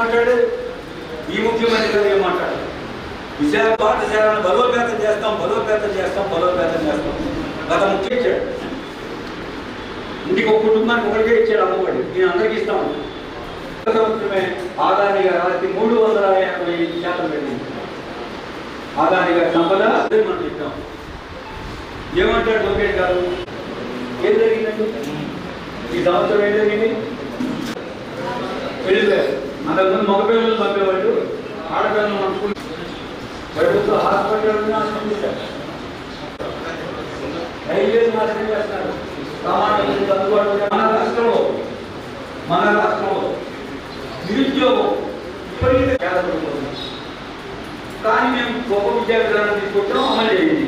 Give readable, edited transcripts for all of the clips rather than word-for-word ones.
మాట్లాడేది ఈ ముఖ్యమంత్రి గారు ఏం మాట్లాడారు? విశాఖ పాఠశాలను బలోపేతం చేస్తాం గత ముఖ్యం ఇచ్చాడు. ఇంటికి ఒక కుటుంబానికి ఒకరికే ఇచ్చాడు అమ్మఒడి. నేను అందరికీ ఇస్తాను. సంవత్సరమే ఆదాని గారి 350% పెట్టింది. ఆదాని గారి సంపద మనం ఇస్తాం. ఏమంటాడు లోకేష్ గారు? ఏం జరిగిందండి ఈ సంవత్సరం? ఏం జరిగింది? వెళ్ళిపోయారు. అంతకుముందు మగపిల్లలు పంపేవాళ్ళు, ఆడపిల్లలు అనుకుంటారు. ప్రభుత్వ హాస్పిటల్ రైల్వేస్ మాత్రమే చేస్తున్నారు. సామాన్యులకు అందుబాటులో మన రాష్ట్రంలో నిరుద్యోగం ఇప్పటికీ కానీ మేము గొప్ప విద్యా విధానం తీసుకొచ్చాం, అమలు చేయండి.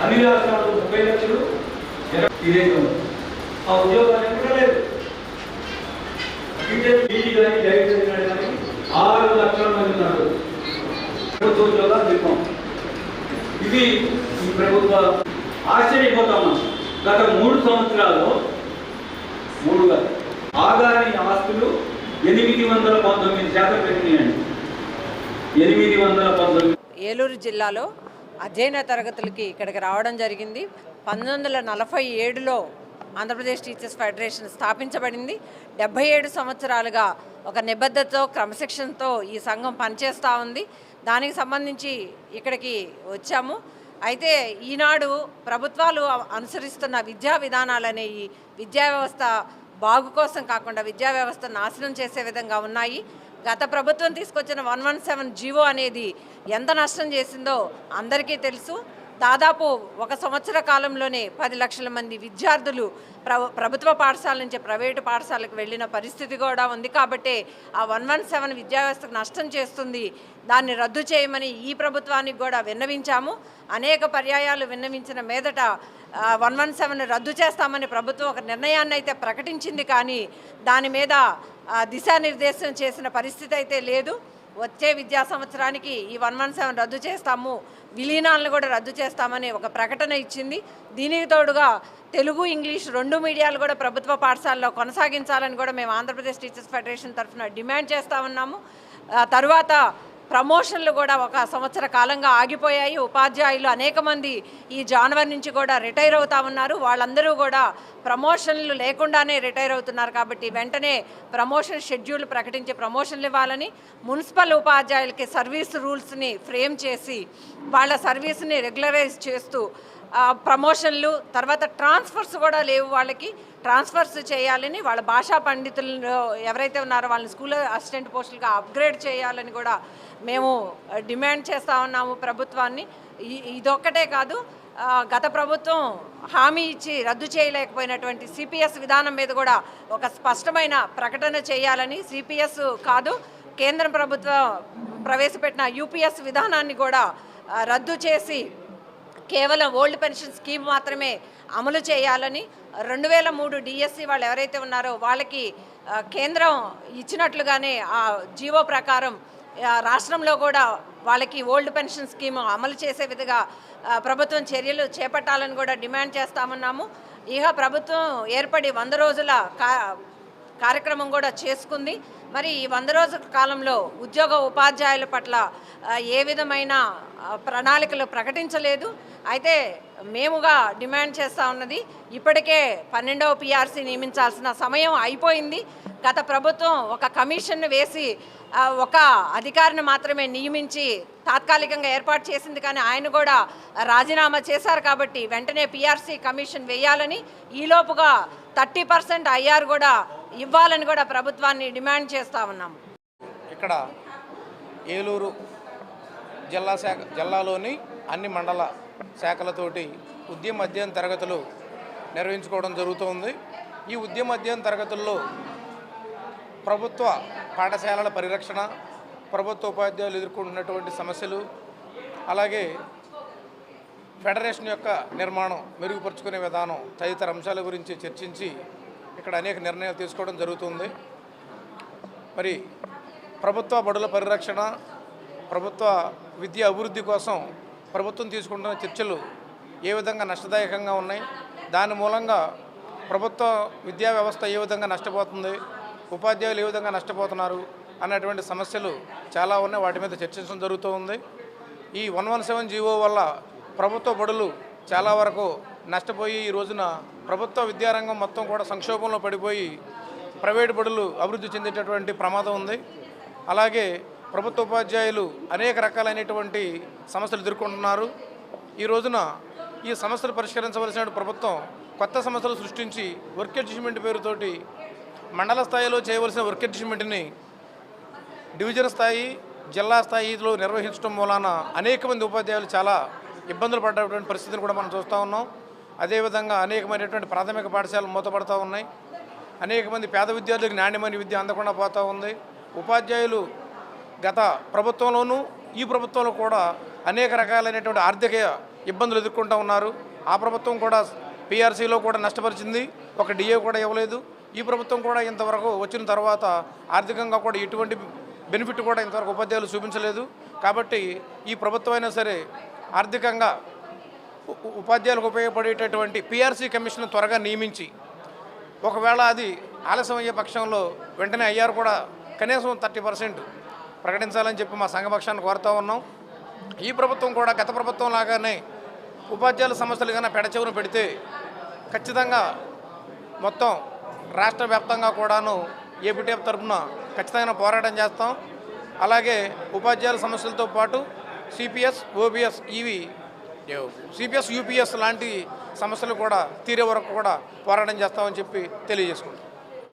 అన్ని రాష్ట్రాల్లో 30 లక్షలు ఇదేదో ఆ ఉద్యోగాలు ఎక్కడ లేదు. పీజీ కానీ డైరెక్టర్ కానీ 6 లక్షల మంది ఉన్నారు. ప్రభుత్వ ఉద్యోగాలు నిర్మాణం. ఇది ఈ ప్రభుత్వ ఆశ్చర్యపోతాం. గత 3 సంవత్సరాల్లో ఆదాని ఆస్తులు 819% పెరిగినాయండి. 819. ఏలూరు జిల్లాలో అధ్యయన తరగతులకి ఇక్కడికి రావడం జరిగింది. 1947లో ఆంధ్రప్రదేశ్ టీచర్స్ ఫెడరేషన్ స్థాపించబడింది. 77 సంవత్సరాలుగా ఒక నిబద్ధతతో క్రమశిక్షణతో ఈ సంఘం పనిచేస్తూ ఉంది. దానికి సంబంధించి ఇక్కడికి వచ్చాము. అయితే ఈనాడు ప్రభుత్వాలు అనుసరిస్తున్న విద్యా విధానాలనే ఈ విద్యా వ్యవస్థ బాగు కోసం కాకుండా విద్యా వ్యవస్థ నాశనం చేసే విధంగా ఉన్నాయి. గత ప్రభుత్వం తీసుకొచ్చిన 117 జీవో అనేది ఎంత నష్టం చేసిందో అందరికీ తెలుసు. దాదాపు 1 సంవత్సర కాలంలోనే 10 లక్షల మంది విద్యార్థులు ప్రభుత్వ పాఠశాల నుంచి ప్రైవేటు పాఠశాలకు వెళ్ళిన పరిస్థితి కూడా ఉంది. కాబట్టి ఆ 117 విద్యా వ్యవస్థకు నష్టం చేస్తుంది. దాన్ని రద్దు చేయమని ఈ ప్రభుత్వానికి కూడా విన్నవించాము. అనేక పర్యాయాలు విన్నవించిన మీదట 117 రద్దు చేస్తామని ప్రభుత్వం ఒక నిర్ణయాన్ని అయితే ప్రకటించింది. కానీ దాని మీద దిశానిర్దేశం చేసిన పరిస్థితి అయితే లేదు. వచ్చే విద్యా సంవత్సరానికి ఈ 117 రద్దు చేస్తాము, విలీనాలను కూడా రద్దు చేస్తామని ఒక ప్రకటన ఇచ్చింది. దీనికి తోడుగా తెలుగు, ఇంగ్లీష్ 2 మీడియాలు కూడా ప్రభుత్వ పాఠశాలలో కొనసాగించాలని కూడా మేము ఆంధ్రప్రదేశ్ టీచర్స్ ఫెడరేషన్ తరఫున డిమాండ్ చేస్తూ ఉన్నాము. తరువాత ప్రమోషన్లు కూడా 1 సంవత్సర కాలంగా ఆగిపోయాయి. ఉపాధ్యాయులు అనేక మంది ఈ జనవరి నుంచి కూడా రిటైర్ అవుతూ ఉన్నారు. వాళ్ళందరూ కూడా ప్రమోషన్లు లేకుండానే రిటైర్ అవుతున్నారు. కాబట్టి వెంటనే ప్రమోషన్ షెడ్యూల్ ప్రకటించి ప్రమోషన్లు ఇవ్వాలని, మున్సిపల్ ఉపాధ్యాయులకి సర్వీస్ రూల్స్ని ఫ్రేమ్ చేసి వాళ్ళ సర్వీస్ని రెగ్యులరైజ్ చేస్తూ ప్రమోషన్లు, తర్వాత ట్రాన్స్ఫర్స్ కూడా లేవు. వాళ్ళకి ట్రాన్స్ఫర్స్ చేయాలని, వాళ్ళ భాషా పండితులు ఎవరైతే ఉన్నారో వాళ్ళని స్కూల్ అసిస్టెంట్ పోస్టులుగా అప్గ్రేడ్ చేయాలని కూడా మేము డిమాండ్ చేస్తూ ఉన్నాము ప్రభుత్వాన్ని. ఇదొక్కటే కాదు, గత ప్రభుత్వం హామీ ఇచ్చి రద్దు చేయలేకపోయినటువంటి సిపిఎస్ విధానం మీద కూడా ఒక స్పష్టమైన ప్రకటన చేయాలని, సిపిఎస్ కాదు కేంద్ర ప్రభుత్వం ప్రవేశపెట్టిన యూపీఎస్ విధానాన్ని కూడా రద్దు చేసి కేవలం ఓల్డ్ పెన్షన్ స్కీమ్ మాత్రమే అమలు చేయాలని, 2003 డిఎస్సి వాళ్ళు ఎవరైతే ఉన్నారో వాళ్ళకి కేంద్రం ఇచ్చినట్లుగానే ఆ జీవో ప్రకారం రాష్ట్రంలో కూడా వాళ్ళకి ఓల్డ్ పెన్షన్ స్కీమ్ అమలు చేసే విధంగా ప్రభుత్వం చర్యలు చేపట్టాలని కూడా డిమాండ్ చేస్తామన్నాము. ఇక ప్రభుత్వం ఏర్పడి 100 రోజుల కార్యక్రమం కూడా చేసుకుంది. మరి ఈ 100 రోజుల కాలంలో ఉద్యోగ ఉపాధ్యాయుల పట్ల ఏ విధమైన ప్రణాళికలు ప్రకటించలేదు. అయితే మేముగా డిమాండ్ చేస్తూ ఉన్నది, ఇప్పటికే 12వ పిఆర్సీ నియమించాల్సిన సమయం అయిపోయింది. గత ప్రభుత్వం ఒక కమిషన్ను వేసి ఒక అధికారిని మాత్రమే నియమించి తాత్కాలికంగా ఏర్పాటు చేసింది. కానీ ఆయన కూడా రాజీనామా చేశారు. కాబట్టి వెంటనే పిఆర్సీ కమిషన్ వేయాలని, ఈలోపుగా 30% ఐఆర్ కూడా ఇవ్వాలని కూడా ప్రభుత్వాన్ని డిమాండ్ చేస్తూ ఉన్నాము. ఇక్కడ ఏలూరు జిల్లాలోని అన్ని మండల శాఖలతోటి ఉద్యమ అధ్యయన తరగతులు నిర్వహించుకోవడం జరుగుతుంది. ఈ ఉద్యమ అధ్యయన తరగతుల్లో ప్రభుత్వ పాఠశాలల పరిరక్షణ, ప్రభుత్వ ఉపాధ్యాయులు ఎదుర్కొంటున్నటువంటి సమస్యలు, అలాగే ఫెడరేషన్ యొక్క నిర్మాణం మెరుగుపరుచుకునే విధానం తదితర అంశాల గురించి చర్చించి ఇక్కడ అనేక నిర్ణయాలు తీసుకోవడం జరుగుతుంది. మరి ప్రభుత్వ బడుల పరిరక్షణ, ప్రభుత్వ విద్యా అభివృద్ధి కోసం ప్రభుత్వం తీసుకుంటున్న చర్చలు ఏ విధంగా నష్టదాయకంగా ఉన్నాయి, దాని మూలంగా ప్రభుత్వ విద్యా వ్యవస్థ ఏ విధంగా నష్టపోతుంది, ఉపాధ్యాయులు ఏ విధంగా నష్టపోతున్నారు, అన్నటువంటి సమస్యలు చాలా ఉన్నాయి. వాటి మీద చర్చించడం జరుగుతూ ఉంది. ఈ 117 జీవో వల్ల ప్రభుత్వ బడులు చాలా వరకు నష్టపోయి ఈ రోజున ప్రభుత్వ విద్యారంగం మొత్తం కూడా సంక్షోభంలో పడిపోయి ప్రైవేటు బడులు అభివృద్ధి చెందేటటువంటి ప్రమాదం ఉంది. అలాగే ప్రభుత్వ ఉపాధ్యాయులు అనేక రకాలైనటువంటి సమస్యలు ఎదుర్కొంటున్నారు. ఈ రోజున ఈ సమస్యలు పరిష్కరించవలసిన ప్రభుత్వం కొత్త సమస్యలు సృష్టించి వర్క్ అడ్జస్ట్మెంట్ పేరుతోటి మండల స్థాయిలో చేయవలసిన వర్క్ అడ్జస్ట్మెంట్ని డివిజన్ స్థాయి, జిల్లా స్థాయిలో నిర్వహించడం మూలాన అనేక మంది ఉపాధ్యాయులు చాలా ఇబ్బందులు పడ్డటువంటి పరిస్థితిని కూడా మనం చూస్తూ ఉన్నాం. అదేవిధంగా అనేకమైనటువంటి ప్రాథమిక పాఠశాలలు మూతపడుతూ ఉన్నాయి. అనేక మంది పేద విద్యార్థులకు నాణ్యమైన విద్య అందకుండా పోతూ ఉంది. ఉపాధ్యాయులు గత ప్రభుత్వంలోనూ ఈ ప్రభుత్వంలో కూడా అనేక రకాలైనటువంటి ఆర్థిక ఇబ్బందులు ఎదుర్కొంటూ ఉన్నారు. ఆ ప్రభుత్వం కూడా పీఆర్సీలో కూడా నష్టపరిచింది, ఒక డిఏ కూడా ఇవ్వలేదు. ఈ ప్రభుత్వం కూడా ఇంతవరకు వచ్చిన తర్వాత ఆర్థికంగా కూడా ఎటువంటి బెనిఫిట్ కూడా ఇంతవరకు ఉపాధ్యాయులు చూపించలేదు. కాబట్టి ఈ ప్రభుత్వం అయినా సరే ఆర్థికంగా ఉపాధ్యాయులకు ఉపయోగపడేటటువంటి పీఆర్సీ కమిషన్ త్వరగా నియమించి, ఒకవేళ అది ఆలస్యం అయ్యే పక్షంలో వెంటనే అయ్యారు కూడా కనీసం 30% ప్రకటించాలని చెప్పి మా సంఘపక్షాన్ని కోరుతూ ఉన్నాం. ఈ ప్రభుత్వం కూడా గత ప్రభుత్వం లాగానే ఉపాధ్యాయుల సమస్యలు కన్నా పెడచెవును పెడితే ఖచ్చితంగా మొత్తం రాష్ట్ర వ్యాప్తంగా కూడాను ఏపీటీఎఫ్ తరఫున ఖచ్చితంగా పోరాటం చేస్తాం. అలాగే ఉపాధ్యాయుల సమస్యలతో పాటు సిపిఎస్, ఓబిఎస్, సిపిఎస్, యూపీఎస్ లాంటి సమస్యలు కూడా తీరే వరకు కూడా పోరాటం చేస్తామని చెప్పి తెలియజేసుకుంటాం.